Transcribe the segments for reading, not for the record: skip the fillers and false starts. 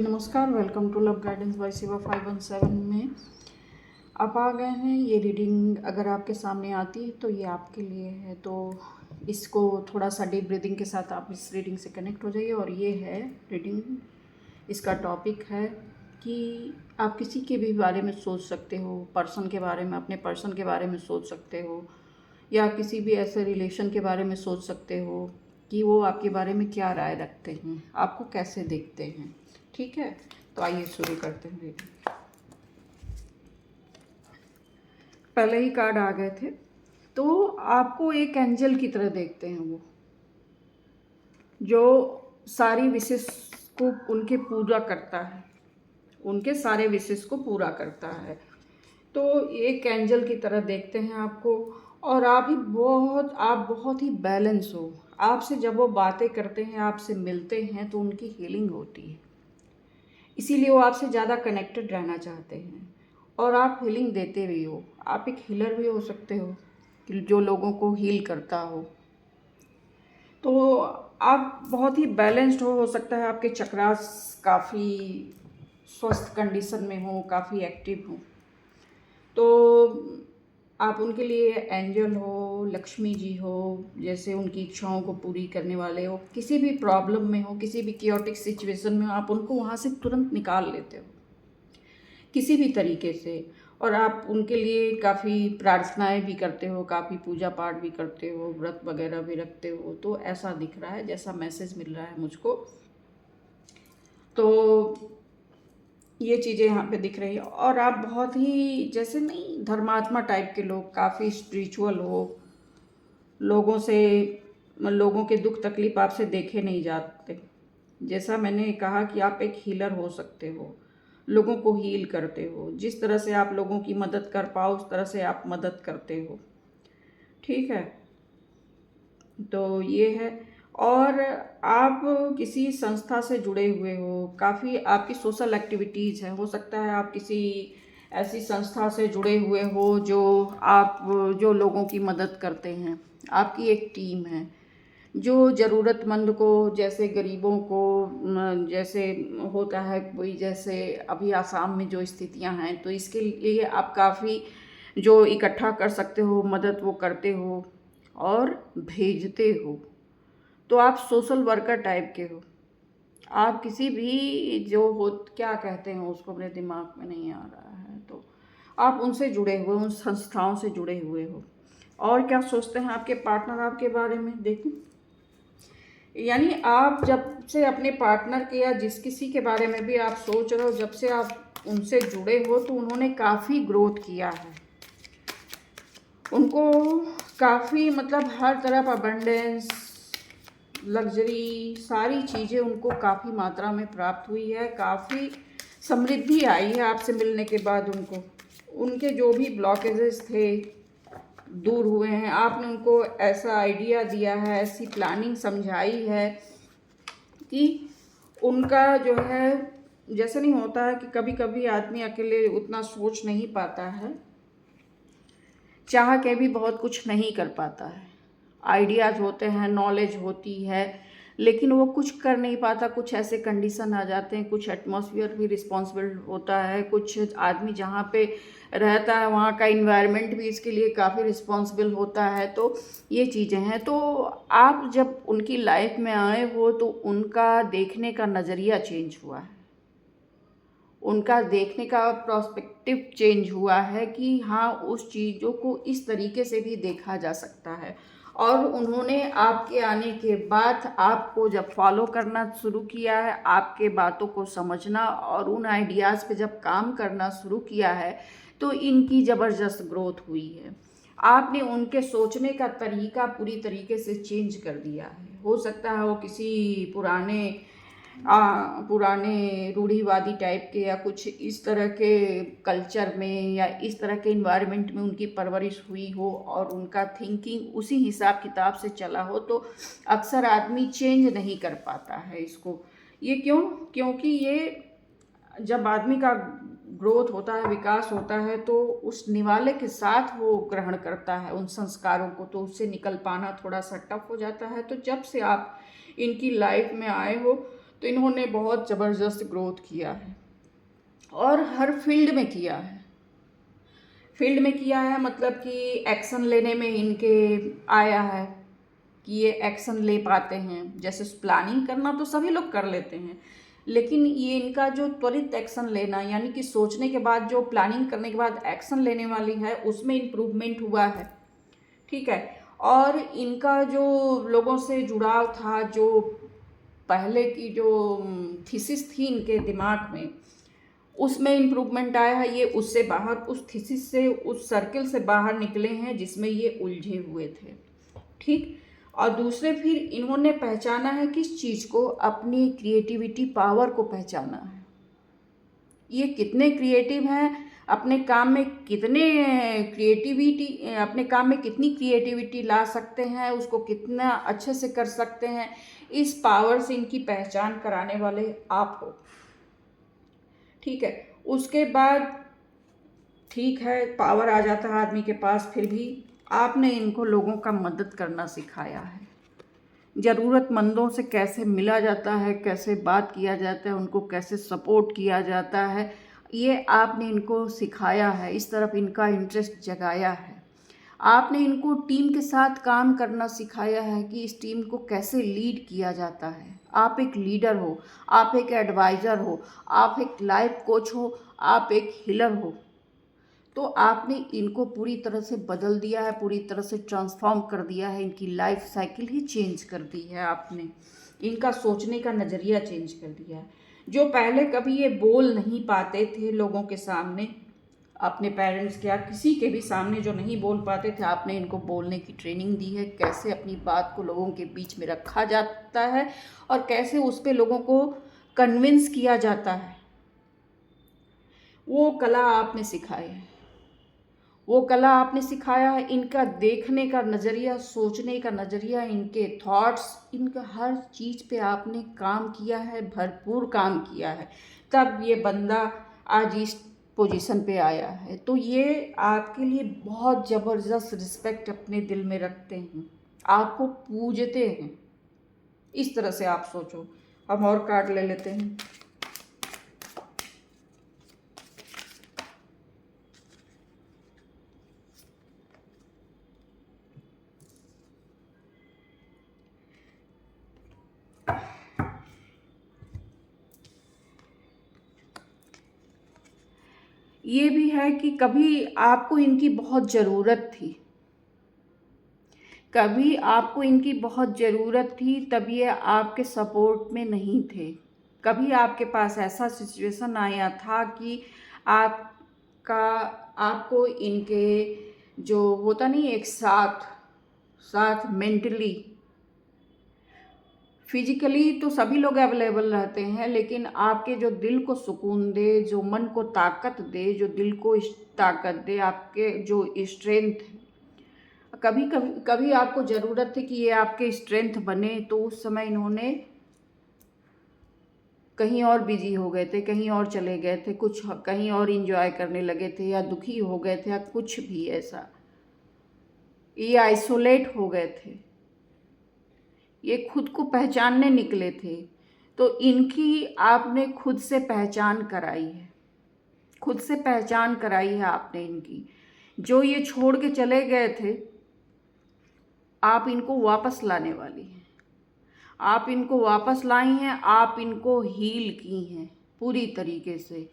नमस्कार, welcome to Love Guidance by Shiva 517 में आप आ गए हैं। ये रीडिंग अगर आपके सामने आती है तो ये आपके लिए है। तो इसको थोड़ा सा डीप ब्रीदिंग के साथ आप इस रीडिंग से कनेक्ट हो जाइए। और ये है रीडिंग, इसका टॉपिक है कि आप किसी के भी बारे में सोच सकते हो, पर्सन के बारे में, अपने पर्सन के बारे में सोच सकते हो, या किसी भी ऐसे रिलेशन के बारे में सोच सकते हो कि वो आपके बारे में क्या राय रखते हैं, आपको कैसे देखते हैं। ठीक है, तो आइए शुरू करते हैं रीडिंग। पहले ही कार्ड आ गए थे। तो आपको एक एंजल की तरह देखते हैं वो, जो सारी विशेष को उनके पूरा करता है, उनके सारे विशेष को पूरा करता है। तो एक एंजल की तरह देखते हैं आपको। और आप बहुत ही बैलेंस हो। आपसे जब वो बातें करते हैं, आपसे मिलते हैं, तो उनकी हीलिंग होती है। इसीलिए वो आपसे ज़्यादा कनेक्टेड रहना चाहते हैं। और आप हीलिंग देते भी हो। आप एक हीलर भी हो सकते हो कि जो लोगों को हील करता हो। तो आप बहुत ही बैलेंस्ड हो सकता है आपके चक्रास काफ़ी स्वस्थ कंडीशन में हो, काफ़ी एक्टिव हो। तो आप उनके लिए एंजल हो, लक्ष्मी जी हो, जैसे उनकी इच्छाओं को पूरी करने वाले हो। किसी भी प्रॉब्लम में हो, किसी भी कियोटिक सिचुएशन में हो, आप उनको वहाँ से तुरंत निकाल लेते हो किसी भी तरीके से। और आप उनके लिए काफ़ी प्रार्थनाएं भी करते हो, काफ़ी पूजा पाठ भी करते हो, व्रत वगैरह भी रखते हो। तो ऐसा दिख रहा है, जैसा मैसेज मिल रहा है मुझको। तो ये चीज़ें यहाँ पे दिख रही है। और आप बहुत ही जैसे नहीं धर्मात्मा टाइप के लोग, काफ़ी स्पिरिचुअल हो, लोगों के दुख तकलीफ आपसे देखे नहीं जाते। जैसा मैंने कहा कि आप एक हीलर हो सकते हो, लोगों को हील करते हो। जिस तरह से आप लोगों की मदद कर पाओ उस तरह से आप मदद करते हो। ठीक है, तो ये है। और आप किसी संस्था से जुड़े हुए हो, काफ़ी आपकी सोशल एक्टिविटीज़ है। हो सकता है आप किसी ऐसी संस्था से जुड़े हुए हो जो लोगों की मदद करते हैं। आपकी एक टीम है जो ज़रूरतमंद को, जैसे गरीबों को, जैसे होता है कोई, जैसे अभी आसाम में जो स्थितियां हैं, तो इसके लिए आप काफ़ी जो इकट्ठा कर सकते हो मदद, वो करते हो और भेजते हो। तो आप सोशल वर्कर टाइप के हो। आप किसी भी जो हो, क्या कहते हैं उसको, मेरे दिमाग में नहीं आ रहा है। तो आप उनसे जुड़े हुए, उन संस्थाओं से जुड़े हुए हो। और क्या सोचते हैं आपके पार्टनर आपके बारे में, देखें। यानी आप जब से अपने पार्टनर के या जिस किसी के बारे में भी आप सोच रहे हो, जब से आप उनसे जुड़े हो, तो उन्होंने काफ़ी ग्रोथ किया है। उनको काफ़ी, मतलब हर तरफ अबंडेंस, लग्जरी, सारी चीज़ें उनको काफ़ी मात्रा में प्राप्त हुई है। काफ़ी समृद्धि आई है आपसे मिलने के बाद उनको। उनके जो भी ब्लॉकेजेस थे दूर हुए हैं। आपने उनको ऐसा आइडिया दिया है, ऐसी प्लानिंग समझाई है कि उनका जो है, जैसे नहीं होता है कि कभी कभी आदमी अकेले उतना सोच नहीं पाता है, चाह के भी बहुत कुछ नहीं कर पाता है। आइडियाज़ होते हैं, नॉलेज होती है, लेकिन वो कुछ कर नहीं पाता। कुछ ऐसे कंडीशन आ जाते हैं, कुछ एटमॉस्फेयर भी रिस्पॉन्सिबल होता है, कुछ आदमी जहाँ पे रहता है वहाँ का इन्वायरमेंट भी इसके लिए काफ़ी रिस्पॉन्सिबल होता है। तो ये चीज़ें हैं। तो आप जब उनकी लाइफ में आए हो तो उनका देखने का नज़रिया चेंज हुआ है, उनका देखने का पर्सपेक्टिव चेंज हुआ है कि हाँ, उस चीज़ों को इस तरीके से भी देखा जा सकता है। और उन्होंने आपके आने के बाद आपको जब फॉलो करना शुरू किया है, आपके बातों को समझना और उन आइडियाज़ पे जब काम करना शुरू किया है, तो इनकी ज़बरदस्त ग्रोथ हुई है। आपने उनके सोचने का तरीका पूरी तरीके से चेंज कर दिया है। हो सकता है वो किसी पुराने रूढ़िवादी टाइप के या कुछ इस तरह के कल्चर में या इस तरह के इन्वायरमेंट में उनकी परवरिश हुई हो और उनका थिंकिंग उसी हिसाब किताब से चला हो। तो अक्सर आदमी चेंज नहीं कर पाता है इसको। ये क्यों? क्योंकि ये जब आदमी का ग्रोथ होता है, विकास होता है, तो उस निवाले के साथ वो ग्रहण करता है उन संस्कारों को, तो उससे निकल पाना थोड़ा सा टफ हो जाता है। तो जब से आप इनकी लाइफ में आए हो, तो इन्होंने बहुत ज़बरदस्त ग्रोथ किया है और हर फील्ड में किया है। फील्ड में किया है मतलब कि एक्शन लेने में इनके आया है कि ये एक्शन ले पाते हैं। जैसे प्लानिंग करना तो सभी लोग कर लेते हैं, लेकिन ये इनका जो त्वरित एक्शन लेना, यानी कि सोचने के बाद जो प्लानिंग करने के बाद एक्शन लेने वाली है, उसमें इम्प्रूवमेंट हुआ है। ठीक है। और इनका जो लोगों से जुड़ाव था, जो पहले की जो थीसिस थी इनके दिमाग में, उसमें इम्प्रूवमेंट आया है। ये उससे बाहर, उस थीसिस से, उस सर्किल से बाहर निकले हैं जिसमें ये उलझे हुए थे। ठीक। और दूसरे फिर इन्होंने पहचाना है किस चीज़ को, अपनी क्रिएटिविटी पावर को पहचाना है। ये कितने क्रिएटिव हैं, अपने काम में कितने क्रिएटिविटी, अपने काम में कितनी क्रिएटिविटी ला सकते हैं, उसको कितना अच्छे से कर सकते हैं, इस पावर से इनकी पहचान कराने वाले आप हो। ठीक है। उसके बाद ठीक है, पावर आ जाता है आदमी के पास, फिर भी आपने इनको लोगों का मदद करना सिखाया है। ज़रूरतमंदों से कैसे मिला जाता है, कैसे बात किया जाता है, उनको कैसे सपोर्ट किया जाता है, ये आपने इनको सिखाया है। इस तरफ इनका इंटरेस्ट जगाया है। आपने इनको टीम के साथ काम करना सिखाया है कि इस टीम को कैसे लीड किया जाता है। आप एक लीडर हो, आप एक एडवाइज़र हो, आप एक लाइफ कोच हो, आप एक हीलर हो। तो आपने इनको पूरी तरह से बदल दिया है, पूरी तरह से ट्रांसफॉर्म कर दिया है। इनकी लाइफ साइकिल ही चेंज कर दी है आपने। इनका सोचने का नज़रिया चेंज कर दिया है। जो पहले कभी ये बोल नहीं पाते थे लोगों के सामने, अपने पेरेंट्स के या किसी के भी सामने जो नहीं बोल पाते थे, आपने इनको बोलने की ट्रेनिंग दी है, कैसे अपनी बात को लोगों के बीच में रखा जाता है और कैसे उस पर लोगों को कन्विंस किया जाता है। वो कला आपने सिखाई है, वो कला आपने सिखाया है। इनका देखने का नज़रिया, सोचने का नज़रिया, इनके थॉट्स, इनका हर चीज़ पे आपने काम किया है, भरपूर काम किया है। तब ये बंदा आज इस पोजीशन पे आया है। तो ये आपके लिए बहुत ज़बरदस्त रिस्पेक्ट अपने दिल में रखते हैं, आपको पूजते हैं। इस तरह से आप सोचो। हम और कार्ड ले लेते हैं। ये भी है कि कभी आपको इनकी बहुत ज़रूरत थी, कभी आपको इनकी बहुत ज़रूरत थी, तब ये आपके सपोर्ट में नहीं थे। कभी आपके पास ऐसा सिचुएशन आया था कि आपका आपको इनके जो होता नहीं, एक साथ साथ मेंटली, फिजिकली तो सभी लोग अवेलेबल रहते हैं, लेकिन आपके जो दिल को सुकून दे, जो मन को ताकत दे, जो दिल को ताकत दे, आपके जो स्ट्रेंथ, कभी कभी कभी आपको ज़रूरत थी कि ये आपके स्ट्रेंथ बने, तो उस समय इन्होंने कहीं और बिजी हो गए थे, कहीं और चले गए थे, कुछ कहीं और इंजॉय करने लगे थे, या दुखी हो गए थे, या कुछ भी ऐसा, ये आइसोलेट हो गए थे, ये खुद को पहचानने निकले थे। तो इनकी आपने खुद से पहचान कराई है, खुद से पहचान कराई है आपने इनकी। जो ये छोड़ के चले गए थे, आप इनको वापस लाने वाली हैं, आप इनको वापस लाई हैं, आप इनको हील की हैं पूरी तरीके से,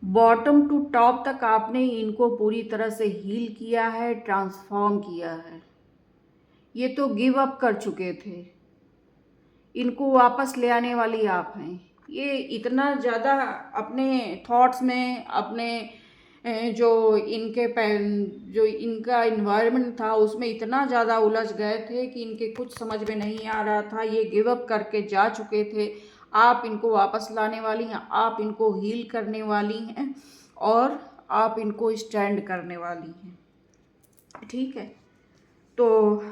बॉटम टू टॉप तक आपने इनको पूरी तरह से हील किया है, ट्रांसफॉर्म किया है। ये तो गिव अप कर चुके थे, इनको वापस ले आने वाली आप हैं। ये इतना ज़्यादा अपने थॉट्स में, अपने जो इनका इन्वायरमेंट था उसमें इतना ज़्यादा उलझ गए थे कि इनके कुछ समझ में नहीं आ रहा था। ये गिव अप करके जा चुके थे। आप इनको वापस लाने वाली हैं, आप इनको हील करने वाली हैं और आप इनको स्टैंड करने वाली हैं। ठीक है। तो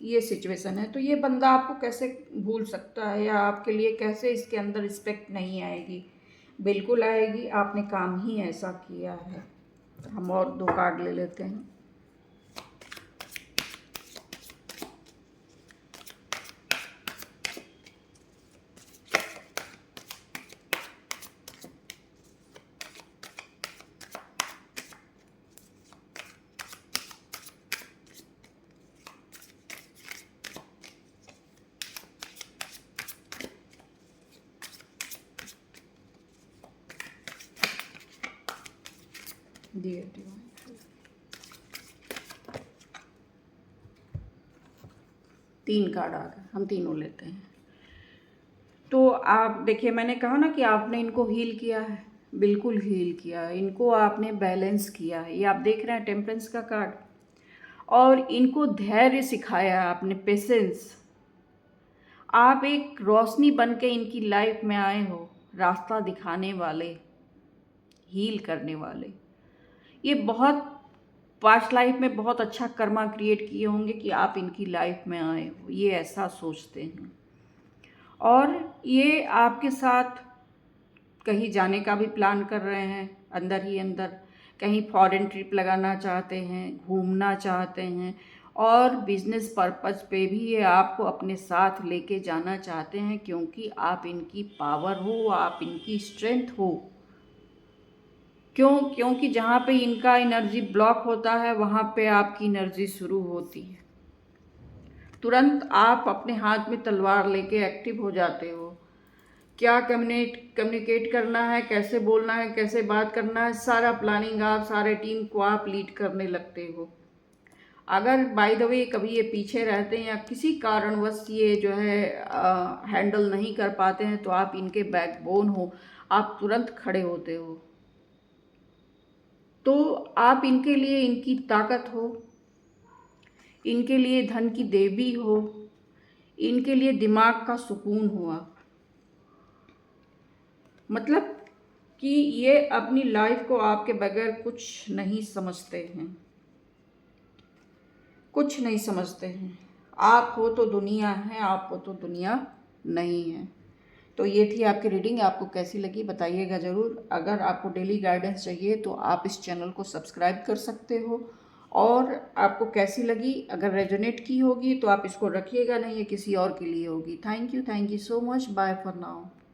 ये सिचुएशन है। तो ये बंदा आपको कैसे भूल सकता है, या आपके लिए कैसे इसके अंदर रिस्पेक्ट नहीं आएगी? बिल्कुल आएगी, आपने काम ही ऐसा किया है। हम और 2 कार्ड ले लेते हैं। दिए 3 कार्ड आ गए, हम तीनों लेते हैं। तो आप देखिए, मैंने कहा ना कि आपने इनको हील किया है, बिल्कुल हील किया है इनको, आपने बैलेंस किया है। ये आप देख रहे हैं टेम्परेंस का कार्ड, और इनको धैर्य सिखाया आपने, पेशेंस। आप एक रोशनी बन के इनकी लाइफ में आए हो, रास्ता दिखाने वाले, हील करने वाले। ये बहुत पास्ट लाइफ में बहुत अच्छा कर्मा क्रिएट किए होंगे कि आप इनकी लाइफ में आए हो, ये ऐसा सोचते हैं। और ये आपके साथ कहीं जाने का भी प्लान कर रहे हैं, अंदर ही अंदर कहीं फॉरेन ट्रिप लगाना चाहते हैं, घूमना चाहते हैं, और बिजनेस पर्पस पे भी ये आपको अपने साथ लेके जाना चाहते हैं, क्योंकि आप इनकी पावर हो, आप इनकी स्ट्रेंथ हो। क्योंकि जहाँ पे इनका एनर्जी ब्लॉक होता है वहाँ पे आपकी एनर्जी शुरू होती है। तुरंत आप अपने हाथ में तलवार लेके एक्टिव हो जाते हो। क्या कम्युनिकेट करना है, कैसे बोलना है, कैसे बात करना है, सारा प्लानिंग आप, सारे टीम को आप लीड करने लगते हो। अगर बाय द वे कभी ये पीछे रहते हैं या किसी कारणवश ये जो है हैंडल नहीं कर पाते हैं, तो आप इनके बैकबोन हो, आप तुरंत खड़े होते हो। तो आप इनके लिए इनकी ताकत हो, इनके लिए धन की देवी हो, इनके लिए दिमाग का सुकून हो आप। मतलब कि ये अपनी लाइफ को आपके बगैर कुछ नहीं समझते हैं, कुछ नहीं समझते हैं। आप हो तो दुनिया है, आप हो तो दुनिया नहीं है। तो ये थी आपकी रीडिंग, आपको कैसी लगी बताइएगा ज़रूर। अगर आपको डेली गाइडेंस चाहिए तो आप इस चैनल को सब्सक्राइब कर सकते हो। और आपको कैसी लगी, अगर रेजोनेट की होगी तो आप इसको रखिएगा, नहीं ये किसी और के लिए होगी। Thank you so much, bye for now.